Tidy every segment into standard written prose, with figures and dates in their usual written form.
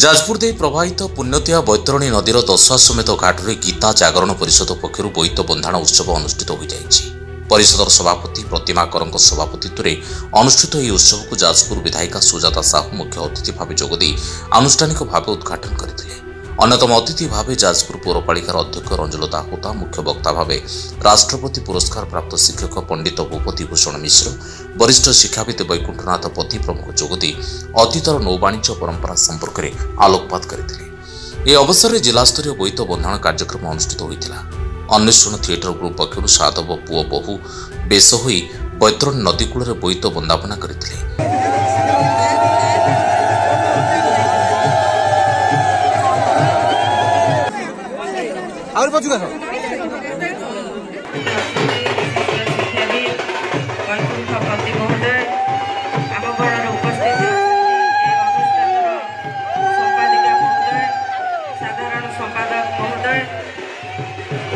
जाजपुर दे प्रभावित पुण्यतिया बैतरणी नदीर दशा समेत घाटे गीता जागरण परिषद पक्षर बोईत बंधाण उत्सव अनुष्ठित हो जाएगी। परिषदर सभापति प्रतिमाकर सभापतित्व में अनुष्ठित यह उत्सव को जाजपुर विधायिका सुजाता साहू मुख्य अतिथि भाव जोगदे आनुष्ठानिक भाव उद्घाटन करते। अन्यतम अतिथि भाव जाजपुर पौरपालिकार अध्यक्ष रंजुलता होता, मुख्य वक्ता भाव राष्ट्रपति पुरस्कार प्राप्त शिक्षक पंडित भूपति भूषण मिश्र, वरिष्ठ शिक्षाविद वैकुंठनाथ पति प्रमुख जोगदे अतीतर नौवाणिज्य परंपरा संपर्क में आलोकपात करते। यह अवसर में जिलास्तरीय बोईत बंधाण कार्यक्रम अनुष्ठित होता। अन्वेषण थिएटर ग्रुप पक्षर साधव पुओ बहु बेश हो बैतरणी नदी कूल बोईत बंदापना करते।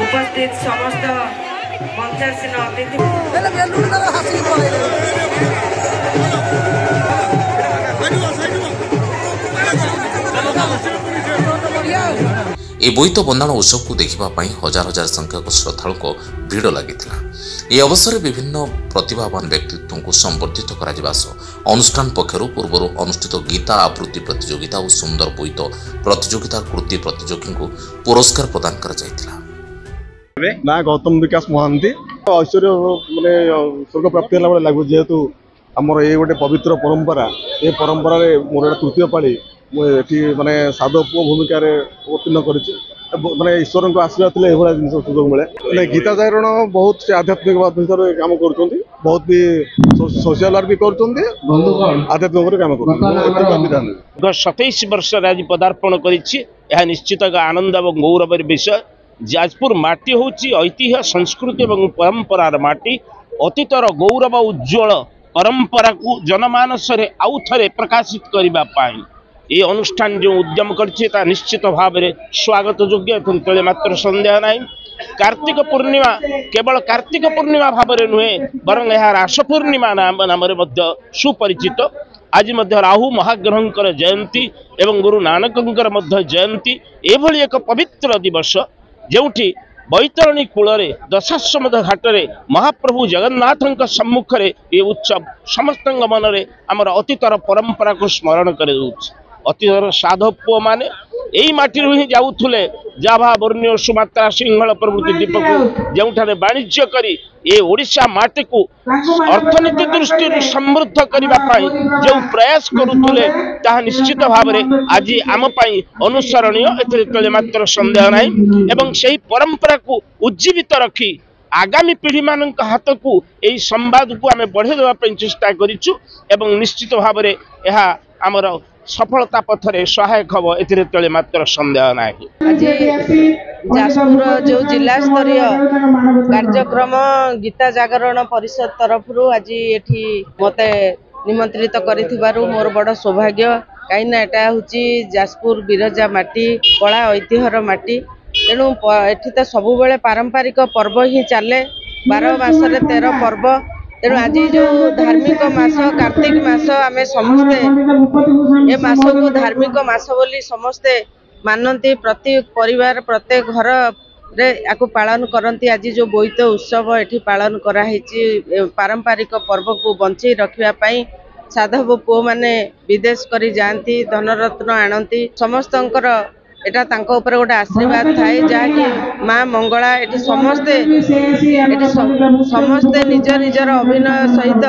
उपस्थित समस्त मंचासीन अतिथि ए बोईत बंधाण उत्सव को देखा हजार हजार संख्यक श्रद्धालु को भीड़ लगी। यह अवसर में विभिन्न प्रतिभावान व्यक्तित्व को संबर्धित करा सह अनुष्ठान पक्षर पूर्व अनुष्ठित गीता आवृत्ति प्रतियोगिता और सुंदर बोईत प्रतियोगिता कृति प्रतियोगी को पुरस्कार प्रदान कर ना गौतम विकास महांती ऐश्वर्य माने स्वर्ग प्राप्ति लगू जेहेतु आमर ये गोटे पवित्र परंपरा ये परंपरा मोर तृतीय पाली मुझे माने साधव पुओ भूमिका अवतीर्ण कर ईश्वर को आशीर्वाद जिन सुजोग मिले। गीता जागरण बहुत से आध्यात्मिक भितर कम कर बहुत भी सोशल वर्क भी कर आध्यात्मिक कम कर 27 वर्ष आज पदार्पण कर निश्चित आनंद और गौरव विषय। जाजपुर माटी हूँ ऐतिह्य संस्कृति और परंपरार माटी अतीतर गौरव उज्ज्वल परंपरा को जनमानस आउ थे प्रकाशित करने ये अनुष्ठान जो उद्यम करता निश्चित भाव में स्वागत योग्य। तले मात्र सन्देह ना कार्तिक पूर्णिमा केवल कार्तिक पूर्णिमा भाव में नुहे बरं यह रास पूर्णिमा नाम सुपरिचित। आज राहु महाग्रहंकर जयंती एवं गुरु नानकंकर जयंती एभली एक पवित्र दिवस जोठी बैतरणी कूल दशाश्वमेध घाटे महाप्रभु जगन्नाथ सम्मुख ये उत्सव समस्त मन में आमर अतीतर परंपरा को स्मरण कर अतीतर साधव पुओ माने यही माटी ही जाऊले जाभा बोर्नियो सुमात्रा सिंहल प्रभृति द्वीप को जो वाणिज्य करी ये ओडिशा माटी को अर्थनीति दृष्टि समृद्ध करने जो प्रयास करुले ताहा निश्चित भाव में आज आम अनुसरणीय एते मात्र सन्देह ना एवं सही परंपरा को उज्जीवित रखी आगामी पीढ़ी मान हाथ को यही संवाद को आम बढ़े देवाई चेष्टा करूँ निश्चित भाव में यह आमर सफलता पथरे सहायक हम ए मात्र सन्देह ना। जाजपुर जो जिला स्तरीय कार्यक्रम गीता जागरण परिषद तरफ आज ये मत निमंत्रित करिथिबारु मोर बड़ सौभाग्य कहीं एटा हूँ जाजपुर बिरजा माटी कला ऐतिह्यर माटी तेणु एठी तो सबु बेले पारंपरिक पर्व ही चले 12 मासरे 13 पर्व तेणु आज जो धार्मिक मास कार्तिक मास आम समस्ते ये मास को धार्मिक मास बोली समस्ते मानती प्रत्येक परिवार प्रत्येक घर रे याकू पालन करती। आज जो बोईत उत्सव एठी पालन कराई पारंपरिक पर्व को बंचे रखापी साधव पुओ माने विदेश करी जाती धनरत्न आणती समस्तंकर एटा तांको ऊपर गोटे आशीर्वाद थाए जहाँकि माँ मंगला एटी समस्ते निज निजर अभिनय सहित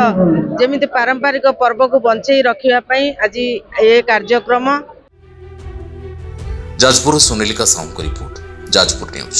जेमिति पारंपरिक पर्व को बंचे रखापी आज ये कार्यक्रम। Jajpur Sonelika Sahu report, Jajpur news.